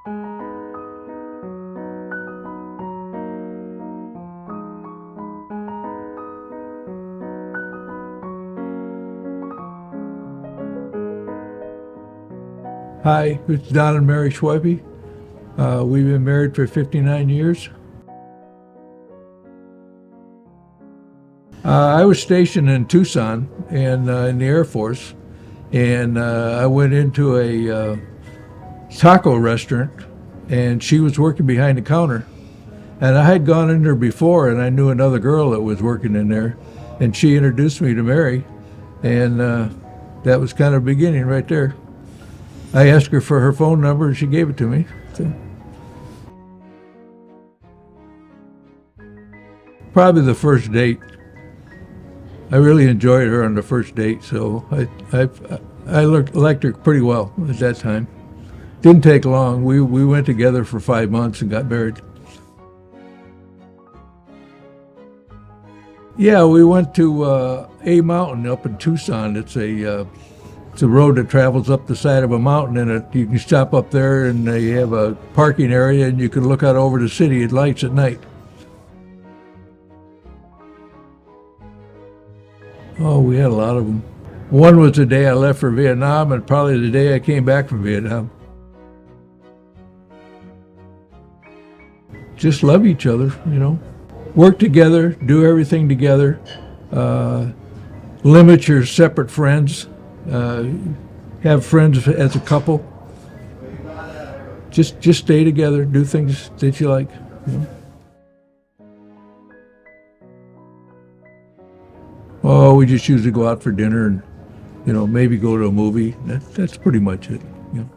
Hi, it's Don and Mary Schweppe. We've been married for 59 years. I was stationed in Tucson and in the Air Force, and I went into a taco restaurant, and she was working behind the counter. And I had gone in there before, and I knew another girl that was working in there, and she introduced me to Mary, and that was kind of the beginning right there. I asked her for her phone number, and she gave it to me. So, probably the first date. I really enjoyed her on the first date, so I liked her pretty well at that time. Didn't take long. We went together for 5 months and got married. Yeah, we went to A Mountain up in Tucson. It's a road that travels up the side of a mountain, and you can stop up there, and they have a parking area, and you can look out over the city at lights at night. Oh, we had a lot of them. One was the day I left for Vietnam, and probably the day I came back from Vietnam. Just love each other, you know. Work together, do everything together. Limit your separate friends. Have friends as a couple. Just stay together, do things that you like. You know? Oh, we just usually go out for dinner and, you know, maybe go to a movie. That's pretty much it. You know.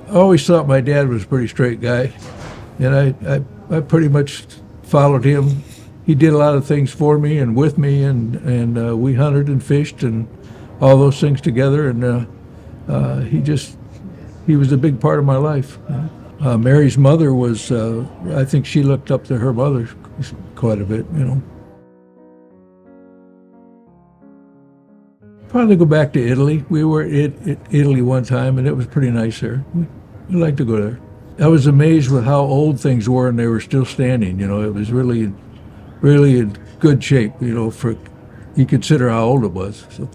I always thought my dad was a pretty straight guy, and I pretty much followed him. He did a lot of things for me and with me, and we hunted and fished and all those things together, and he was a big part of my life. Mary's mother was, I think she looked up to her mother quite a bit, you know. Probably go back to Italy. We were at Italy one time, and it was pretty nice there. We'd like to go there. I was amazed with how old things were, and they were still standing. You know, it was really in good shape, you know, for you consider how old it was. So,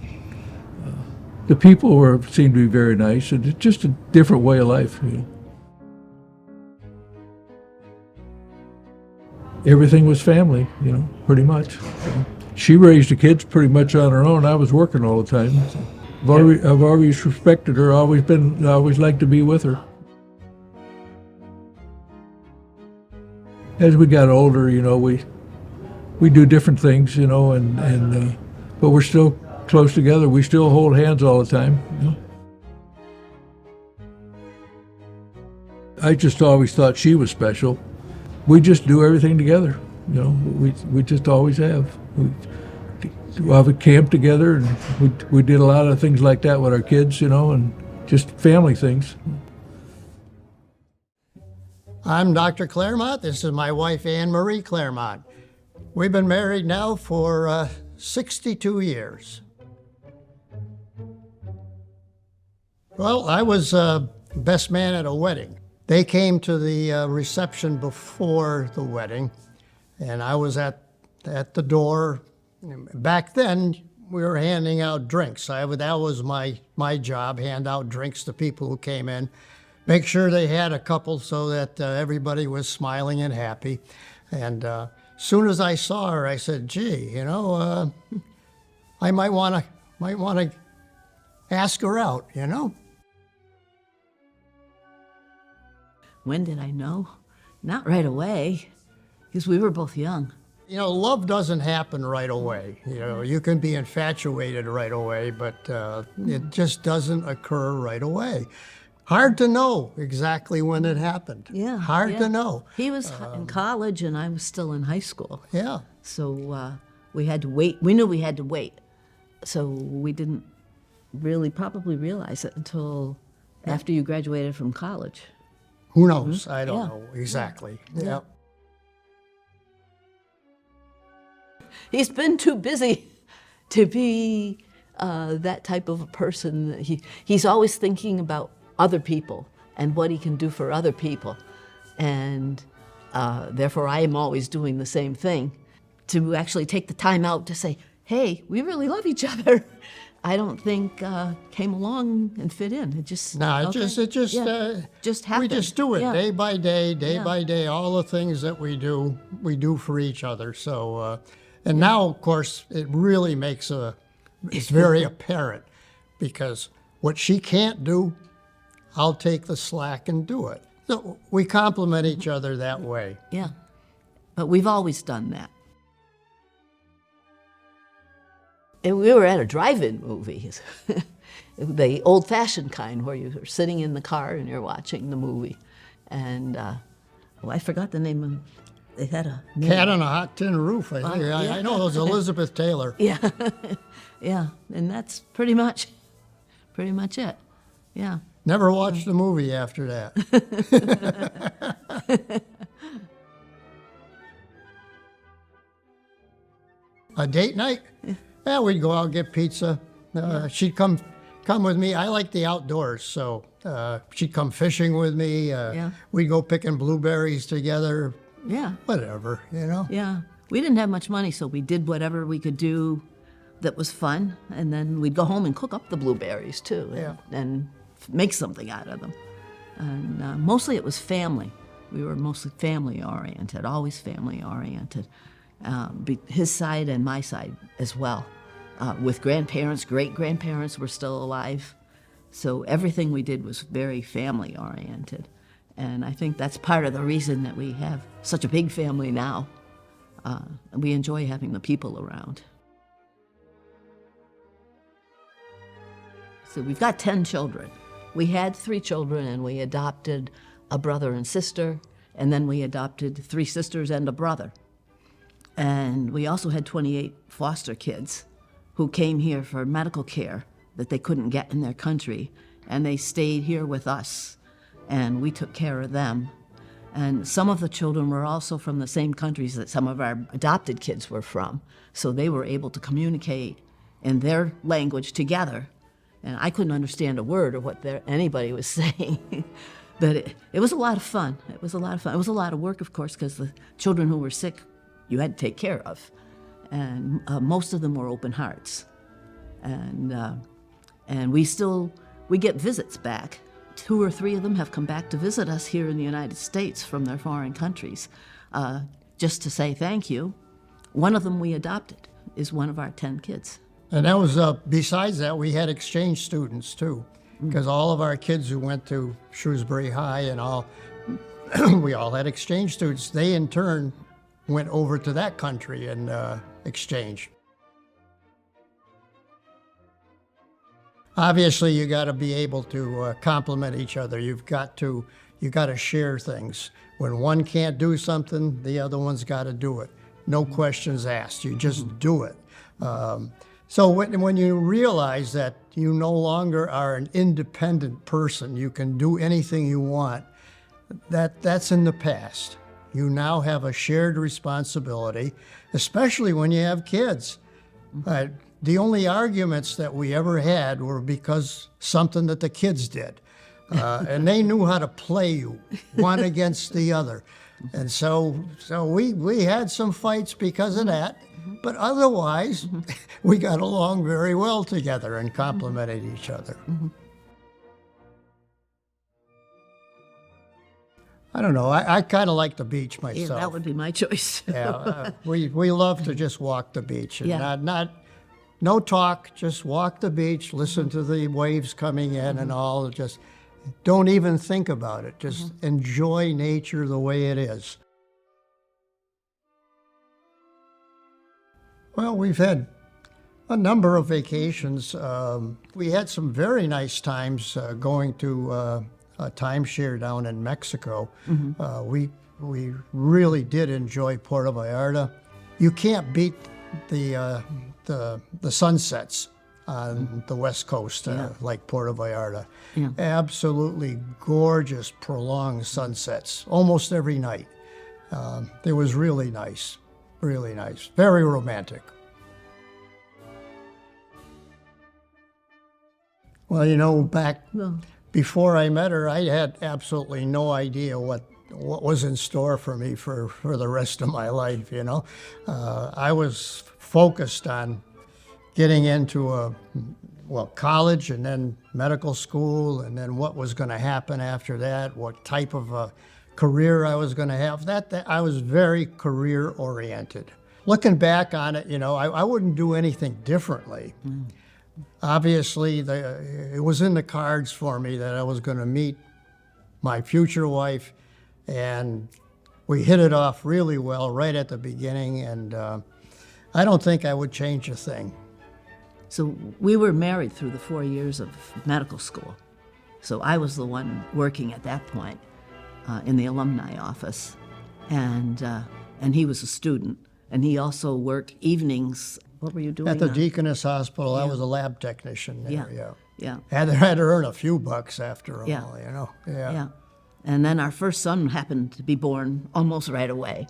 the people seemed to be very nice, and it's just a different way of life, you know. Everything was family, you know, pretty much. So, she raised the kids pretty much on her own. I was working all the time. So, I've always respected her, I always liked to be with her. As we got older, you know, we do different things, you know, but we're still close together. We still hold hands all the time. You know? I just always thought she was special. We just do everything together, you know. We just always have. We have a camp together, and we did a lot of things like that with our kids, you know, and just family things. I'm Dr. Clermont. This is my wife, Anne Marie Clermont. We've been married now for 62 years. Well, I was best man at a wedding. They came to the reception before the wedding, and I was at the door. Back then, we were handing out drinks. That was my job, hand out drinks to people who came in, make sure they had a couple so that everybody was smiling and happy. And soon as I saw her, I said, "Gee, you know, I might want to ask her out, you know." When did I know? Not right away, because we were both young. You know, love doesn't happen right away. You know, you can be infatuated right away, but it just doesn't occur right away. Hard to know exactly when it happened. Yeah. Hard to know. He was in college and I was still in high school. Yeah. So we had to wait. We knew we had to wait. So we didn't really probably realize it until after you graduated from college. Who knows? I don't Yeah. know exactly. Yeah. He's been too busy to be that type of a person. He's always thinking about other people and what he can do for other people. And therefore, I am always doing the same thing. To actually take the time out to say, hey, we really love each other, I don't think came along and fit in. It just No, okay. Just happened. We just do it Yeah. day by day, Yeah. by day. All the things that we do for each other. So, and now, of course, it really it's very apparent, because what she can't do, I'll take the slack and do it. So we complement each other that way. Yeah, but we've always done that. And we were at a drive-in movie, the old-fashioned kind, where you're sitting in the car and you're watching the movie. And I forgot the name of. They had a name. Cat on a Hot Tin Roof. I think. yeah. I know it was Elizabeth Taylor. Yeah, yeah, and that's pretty much it. Yeah. Never watched the movie after that. A date night? Yeah, we'd go out, get pizza. She'd come with me. I like the outdoors, so she'd come fishing with me. We'd go picking blueberries together. Yeah. Whatever, you know? Yeah. We didn't have much money, so we did whatever we could do that was fun, and then we'd go home and cook up the blueberries too, and make something out of them. And mostly it was family. We were mostly family-oriented, always family-oriented. His side and my side as well. With grandparents, great-grandparents were still alive. So everything we did was very family-oriented. And I think that's part of the reason that we have such a big family now. And we enjoy having the people around. So we've got 10 children. We had 3 children, and we adopted a brother and sister, and then we adopted 3 sisters and a brother. And we also had 28 foster kids who came here for medical care that they couldn't get in their country, and they stayed here with us, and we took care of them. And some of the children were also from the same countries that some of our adopted kids were from, so they were able to communicate in their language together. And I couldn't understand a word of what anybody was saying. But it was a lot of fun. It was a lot of fun. It was a lot of work, of course, because the children who were sick, you had to take care of. And most of them were open hearts. And we get visits back. 2 or 3 of them have come back to visit us here in the United States from their foreign countries, just to say thank you. One of them we adopted is one of our 10 kids. And that was, besides that, we had exchange students too, because all of our kids who went to Shrewsbury High and all, we all had exchange students. They in turn went over to that country and exchanged. Obviously, you got to be able to complement each other. You got to share things. When one can't do something, the other one's got to do it. No questions asked. You just do it. So when you realize that you no longer are an independent person, you can do anything you want, that's in the past. You now have a shared responsibility, especially when you have kids. The only arguments that we ever had were because something that the kids did. And they knew how to play you, one against the other. And so we had some fights because of that. But otherwise, we got along very well together and complimented each other. I don't know. I kind of like the beach myself. Yeah, that would be my choice. We love to just walk the beach and no talk. Just walk the beach, listen to the waves coming in and all. Just don't even think about it. Just enjoy nature the way it is. Well, we've had a number of vacations. We had some very nice times going to a timeshare down in Mexico. We really did enjoy Puerto Vallarta. You can't beat the sunsets on the west coast like Puerto Vallarta. Absolutely gorgeous, prolonged sunsets almost every night. It was really nice. Really nice. Very romantic. Well, you know, back Well, before I met her, I had absolutely no idea what was in store for me for the rest of my life, you know. I was focused on getting into college and then medical school, and then what was going to happen after that, what type of a career I was going to have. That I was very career oriented. Looking back on it, you know, I wouldn't do anything differently. Obviously, it was in the cards for me that I was going to meet my future wife, and we hit it off really well right at the beginning, and I don't think I would change a thing. so we were married through the 4 years of medical school. So I was the one working at that point in the alumni office, and he was a student, and he also worked evenings. What were you doing? At the Deaconess Hospital, I was a lab technician there, Yeah. Had to earn a few bucks after all, Yeah. you know. Yeah. And then our first son happened to be born almost right away.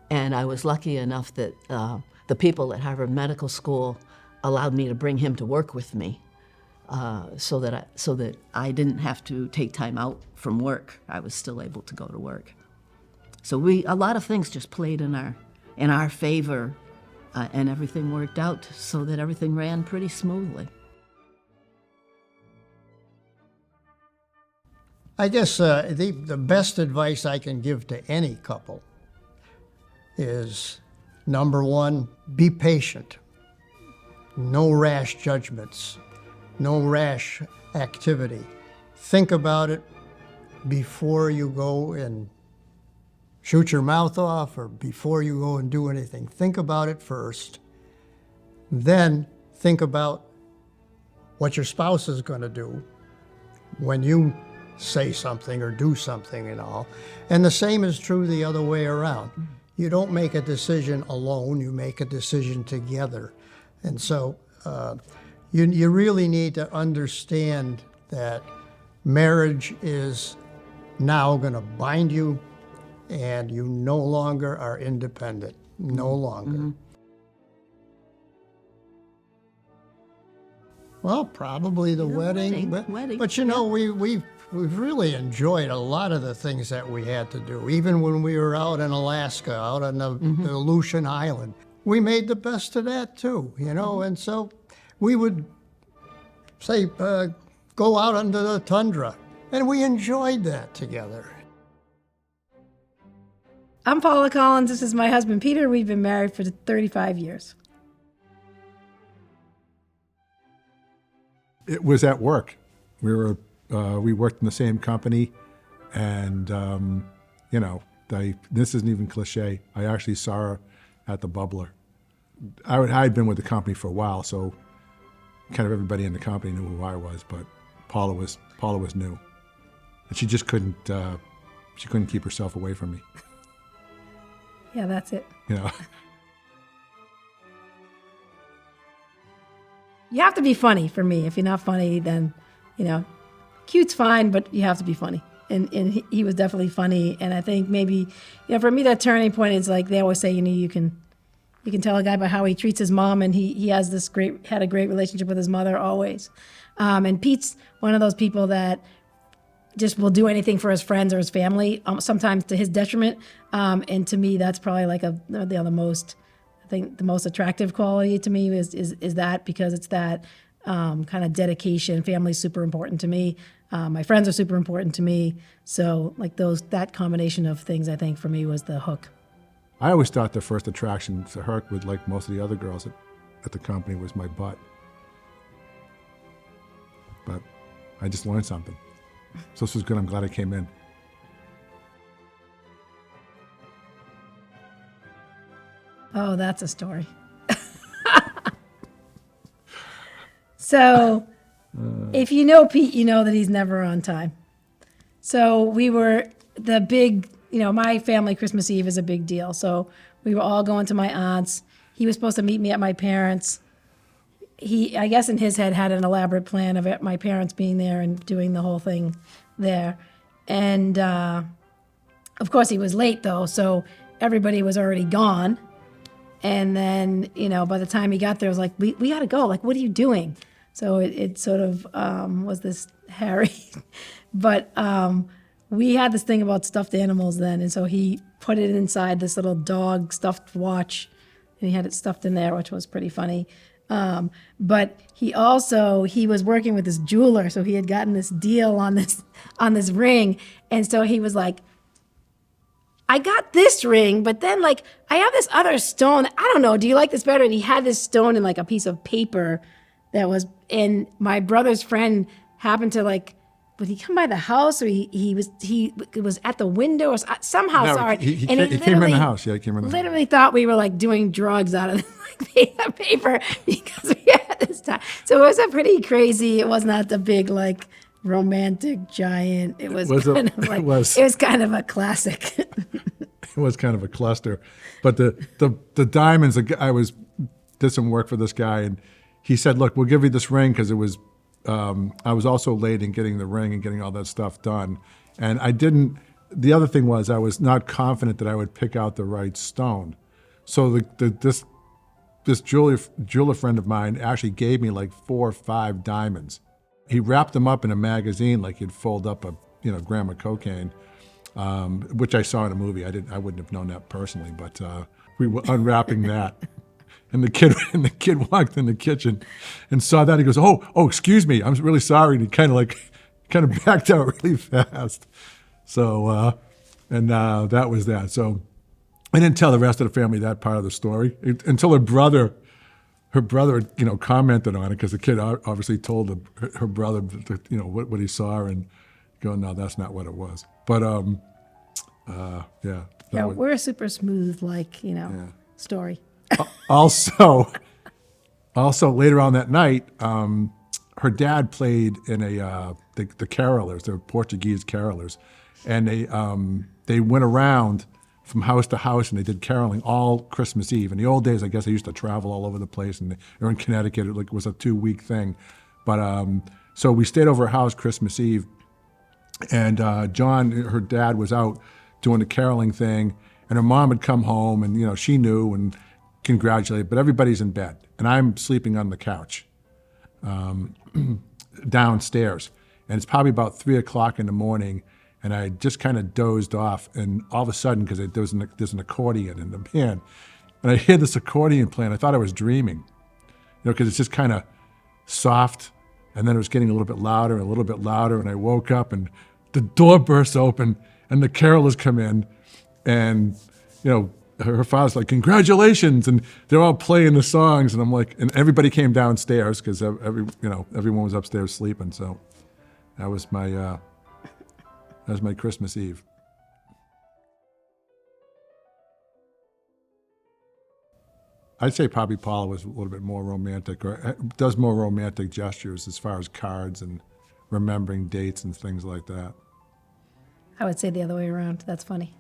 And I was lucky enough that the people at Harvard Medical School allowed me to bring him to work with me so that I didn't have to take time out from work. I was still able to go to work. So a lot of things just played in our favor, and everything worked out so that everything ran pretty smoothly. I guess the best advice I can give to any couple is, number one, be patient. No rash judgments, no rash activity. Think about it before you go and shoot your mouth off or before you go and do anything. Think about it first. Then think about what your spouse is going to do when you say something or do something and all. And the same is true the other way around. You don't make a decision alone, you make a decision together. And so you really need to understand that marriage is now going to bind you, and you no longer are independent, no longer. Mm-hmm. Well, probably the wedding. But you know, we've really enjoyed a lot of the things that we had to do. Even when we were out in Alaska, out on the Aleutian Island, we made the best of that too, you know. And so we would say, go out under the tundra, and we enjoyed that together. I'm Paula Collins. This is my husband, Peter. We've been married for 35 years. It was at work. We worked in the same company, and you know, this isn't even cliche. I actually saw her at the Bubbler. I'd been with the company for a while, so kind of everybody in the company knew who I was, but Paula was new, and she just couldn't keep herself away from me. Yeah, that's it. You know. You have to be funny for me. If you're not funny, then, you know, cute's fine, but you have to be funny. And he was definitely funny. And I think maybe, you know, for me, that turning point is like they always say, you know, you can tell a guy by how he treats his mom, and he has had a great relationship with his mother always. And Pete's one of those people that just will do anything for his friends or his family, sometimes to his detriment. And to me, that's probably like the most, I think the most attractive quality to me is that, because it's that kind of dedication. Family's super important to me. My friends are super important to me. So like that combination of things, I think for me was the hook. I always thought the first attraction to her, with like most of the other girls at the company, was my butt. But I just learned something. So this was good. I'm glad I came in. Oh, that's a story. So if you know Pete, you know that he's never on time. So we were the big, you know, my family Christmas Eve is a big deal. So we were all going to my aunt's. He was supposed to meet me at my parents'. He, I guess in his head, had an elaborate plan of my parents being there and doing the whole thing there. And of course he was late though, so everybody was already gone. And then, you know, by the time he got there, I was like, we gotta go. Like, what are you doing? So it sort of was this hairy, but we had this thing about stuffed animals then, and so he put it inside this little dog stuffed watch, and he had it stuffed in there, which was pretty funny. But he was working with this jeweler, so he had gotten this deal on this ring, and so he was like, I got this ring, but then like I have this other stone. I don't know. Do you like this better? And he had this stone in like a piece of paper that was. And my brother's friend happened to like. Would he come by the house, or he was at the window, or somehow No, saw it? he and came in the house. Yeah, he came in the house. Literally thought we were like doing drugs out of like paper because we had this time. So it was a pretty crazy. It was not the big like romantic giant. It was kind of like it was kind of a classic. It was kind of a cluster, but the diamonds. I did some work for this guy, and he said, "Look, we'll give you this ring because it was." I was also late in getting the ring and getting all that stuff done, and I didn't. The other thing was I was not confident that I would pick out the right stone, so this jeweler friend of mine actually gave me like 4 or 5 diamonds. He wrapped them up in a magazine like you'd fold up a gram of cocaine. Which I saw in a movie. I wouldn't have known that personally, but we were unwrapping that, and the kid walked in the kitchen and saw that. He goes, "Oh, excuse me, I'm really sorry." And he kind of backed out really fast. So, that was that. So, I didn't tell the rest of the family that part of the story until her brother, commented on it because the kid obviously told her brother, what he saw and go, "No, that's not what it was." But Yeah, we're a super smooth, story. Also later on that night, her dad played in the carolers, the Portuguese carolers, and they went around from house to house and they did caroling all Christmas Eve. In the old days, I guess they used to travel all over the place, and they were in Connecticut. It was a 2-week thing, but so we stayed over her house Christmas Eve. And John, her dad, was out doing the caroling thing, and her mom had come home, and she knew and congratulated. But everybody's in bed, and I'm sleeping on the couch downstairs, and it's probably about 3:00 in the morning, and I just kind of dozed off, and all of a sudden, because there's an accordion in the band, and I hear this accordion playing. I thought I was dreaming, because it's just kind of soft. And then it was getting a little bit louder, and I woke up, and the door bursts open, and the carolers come in, and her father's like, "Congratulations!" and they're all playing the songs, and I'm like, and everybody came downstairs because everyone was upstairs sleeping. So that was my Christmas Eve. I'd say probably Paula was a little bit more romantic, or does more romantic gestures as far as cards and remembering dates and things like that. I would say the other way around. That's funny.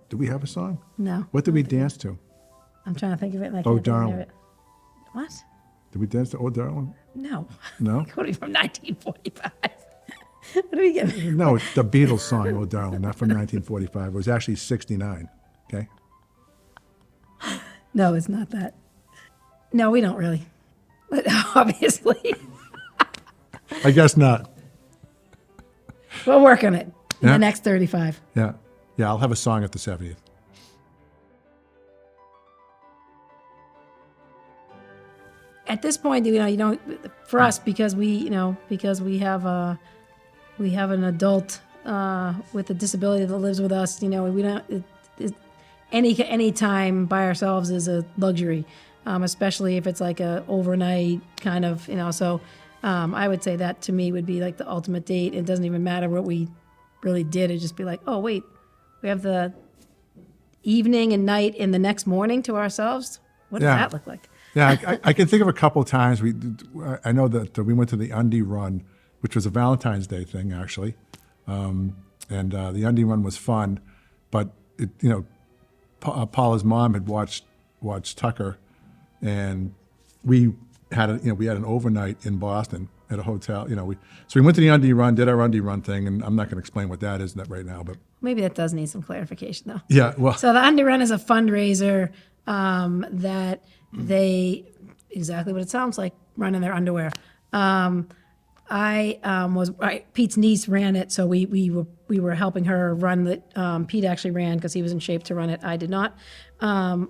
Do we have a song? No. What did we dance to? I'm trying to think of it, and I Oh, can't think Darling. of it. What? Did we dance to Oh, Darling? No. No? It could be from 1945. What do we get? No, it's the Beatles song, Oh, Darling, not from 1945. It was actually 69, okay? No, it's not that. No, we don't really. But obviously, I guess not. we'll work on it in Yeah. the next 35. Yeah, I'll have a song at the 70th. At this point, for us, because we have an adult with a disability that lives with us. We don't. Any time by ourselves is a luxury, especially if it's like a overnight kind of. So I would say that to me would be like the ultimate date. It doesn't even matter what we really did. It'd just be like, oh wait, we have the evening and night and the next morning to ourselves. What does that look like? Yeah, I can think of a couple of times. I know that we went to the Undie Run, which was a Valentine's Day thing, actually. And the Undie Run was fun, but Paula's mom had watched Tucker, and we had an overnight in Boston at a hotel. So we went to the Undie Run, did our Undie Run thing, and I'm not going to explain what that is right now, but Maybe that does need some clarification, though. yeah, well, So the Undie Run is a fundraiser that they, exactly what it sounds like, run in their underwear. Pete's niece ran it, so we were helping her run the. Pete actually ran because he was in shape to run it. I did not. But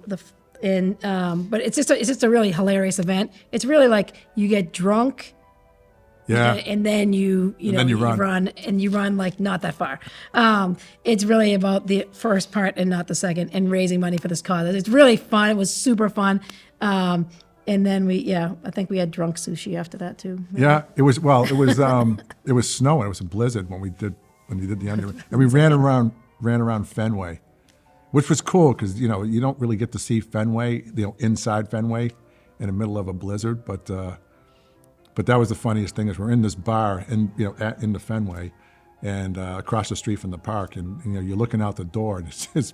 it's just a really hilarious event. It's really like you get drunk. Yeah. And then you run and you run like not that far. It's really about the first part and not the second, and raising money for this cause. It's really fun. It was super fun. And then I think we had drunk sushi after that too. Yeah, it was snowing. It was a blizzard when we did the under, and we ran around Fenway, which was cool because you don't really get to see Fenway, inside Fenway, in the middle of a blizzard. But that was the funniest thing is we're in this bar in the Fenway, and across the street from the park, and you're looking out the door and it's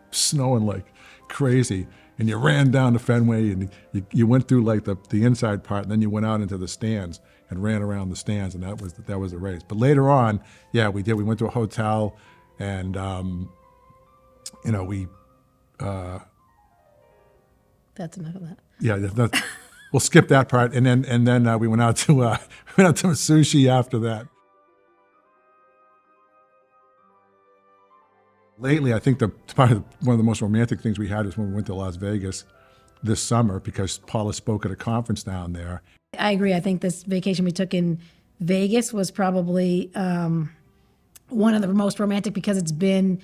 snowing like crazy. And you ran down the Fenway and you went through like the inside part, and then you went out into the stands and ran around the stands, and that was the race. But later on, yeah, we did. We went to a hotel, and we. That's enough of that. Yeah, we'll skip that part, and then we went out to sushi after that. Lately, I think one of the most romantic things we had was when we went to Las Vegas this summer, because Paula spoke at a conference down there. I agree. I think this vacation we took in Vegas was probably one of the most romantic, because it's been,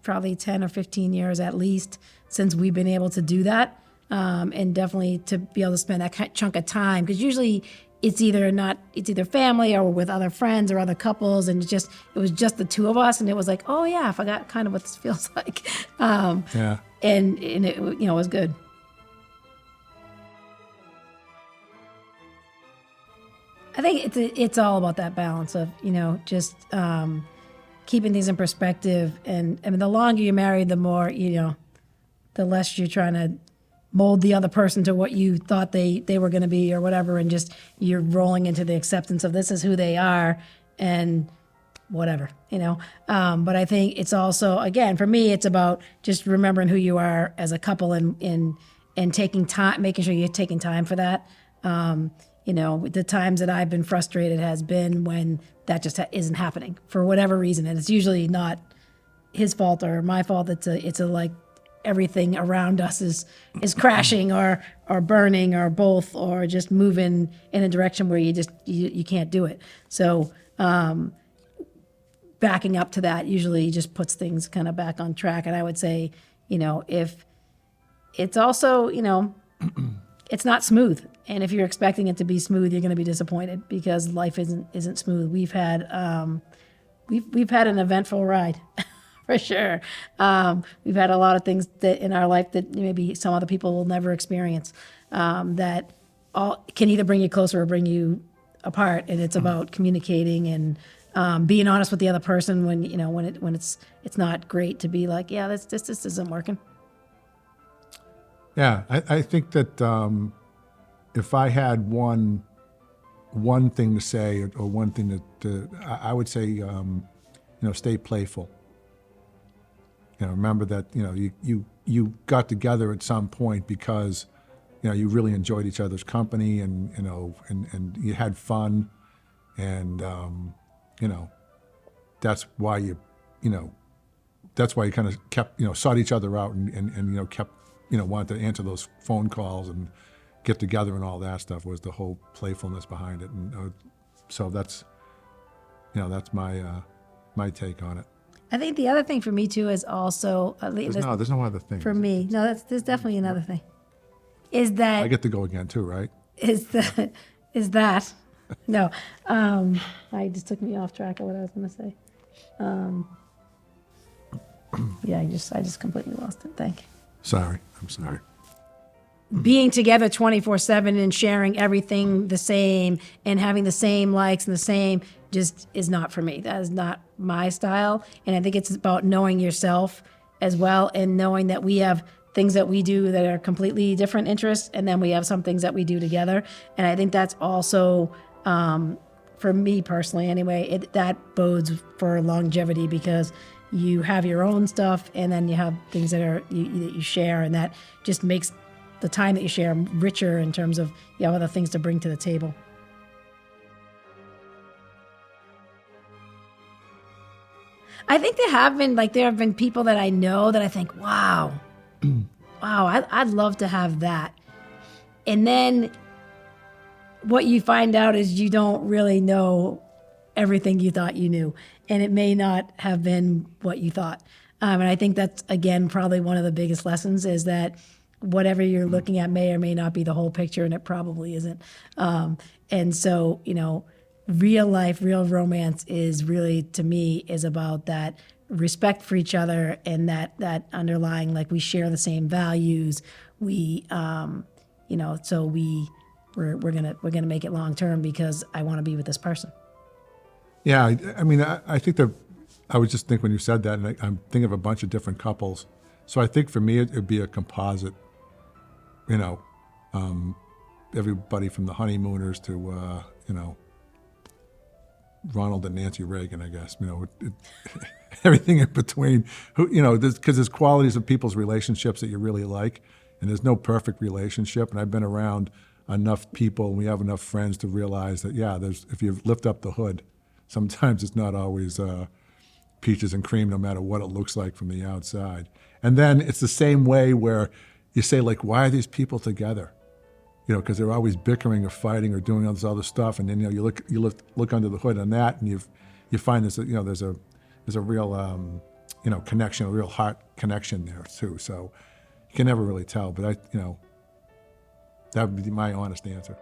probably 10 or 15 years at least since we've been able to do that. And definitely to be able to spend that chunk of time, because usually it's either family or with other friends or other couples, and it was just the two of us, and it was like, oh yeah, I forgot kind of what this feels like. Yeah. And it was good. I think it's all about that balance of just keeping things in perspective, and I mean, the longer you're married, the more the less you're trying to mold the other person to what you thought they were going to be or whatever, and just you're rolling into the acceptance of this is who they are and whatever, but I think it's also, again, for me, it's about just remembering who you are as a couple, and taking time, making sure you're taking time for that. The times that I've been frustrated has been when that just isn't happening for whatever reason, and it's usually not his fault or my fault. It's a like everything around us is crashing or burning or both, or just moving in a direction where you can't do it. So backing up to that usually just puts things kind of back on track. And I would say, if it's also, it's not smooth. And if you're expecting it to be smooth, you're going to be disappointed, because life isn't smooth. We've had an eventful ride. For sure. We've had a lot of things that in our life that maybe some other people will never experience, that all can either bring you closer or bring you apart. And it's about communicating and being honest with the other person when it's not great to be like, yeah, this isn't working. Yeah, I think that if I had one thing to say, or one thing I would say, stay playful. Remember that you got together at some point because you really enjoyed each other's company, and and you had fun, and that's why you kind of kept sought each other out, and kept wanted to answer those phone calls and get together, and all that stuff was the whole playfulness behind it. And so that's my take on it. I think the other thing for me too is also, there's no other thing for me. No, there's definitely another thing. Is that I get to go again too, right? Is that no? I just took me off track of what I was going to say. Yeah, I just completely lost it. Thank you. I'm sorry. Being together 24/7 and sharing everything the same and having the same likes and the same just is not for me. That is not my style. And I think it's about knowing yourself as well, and knowing that we have things that we do that are completely different interests, and then we have some things that we do together. And I think that's also, for me personally anyway, that bodes for longevity, because you have your own stuff, and then you have things that are that you share, and that just makes the time that you share richer in terms of you have other things to bring to the table. I think there have been people that I know that I think, wow, I'd love to have that. And then what you find out is you don't really know everything you thought you knew, and it may not have been what you thought. And I think that's, again, probably one of the biggest lessons is that whatever you're looking at may or may not be the whole picture, and it probably isn't. And so, real life, real romance is really, to me, is about that respect for each other and that underlying, like, we share the same values. We, so we're gonna make it long term because I want to be with this person. Yeah, I mean, I think that I was just thinking when you said that, and I'm thinking of a bunch of different couples. So I think for me, it'd be a composite. Everybody from the honeymooners to Ronald and Nancy Reagan, I guess. Everything in between. Because there's qualities of people's relationships that you really like, and there's no perfect relationship. And I've been around enough people, and we have enough friends to realize that if you lift up the hood, sometimes it's not always peaches and cream, no matter what it looks like from the outside. And then it's the same way where you say, like, why are these people together? Because they're always bickering or fighting or doing all this other stuff, and then you look under the hood on that, and you find this there's a real connection, a real heart connection there too. So you can never really tell, but that would be my honest answer.